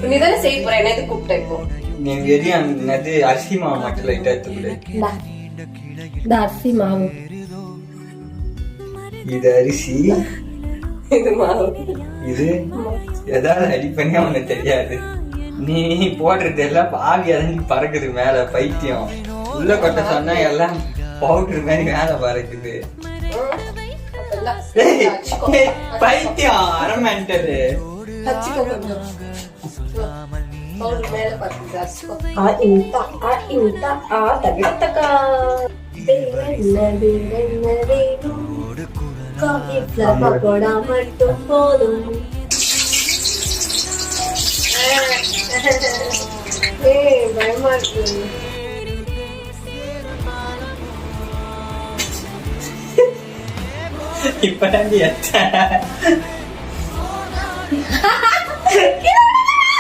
நீதானே செய்ய போற, என்ன எது கூப்பிட்ட இப்போ? நீ வெறியும் என்னது அரிசி மாவு மட்டும் லைட்டா எடுத்துக்கிடு. இந்த அரிசி மாவு, இது அரிசி, இது மாவு, இது ஏதாவது அடி பண்ணி அவனுக்கு தெரியாது. நீ போடுறது எல்லாம் ஆவியாதான் பறக்குது மேல. பைத்தியம் உள்ள கொட்ட சொன்னா எல்லாம் பவுடர் மாதிரி மேல பறக்குது. பைத்தியம் அரமெண்டது. மட்டும் போதும். பயமா இருக்கு. இப்ப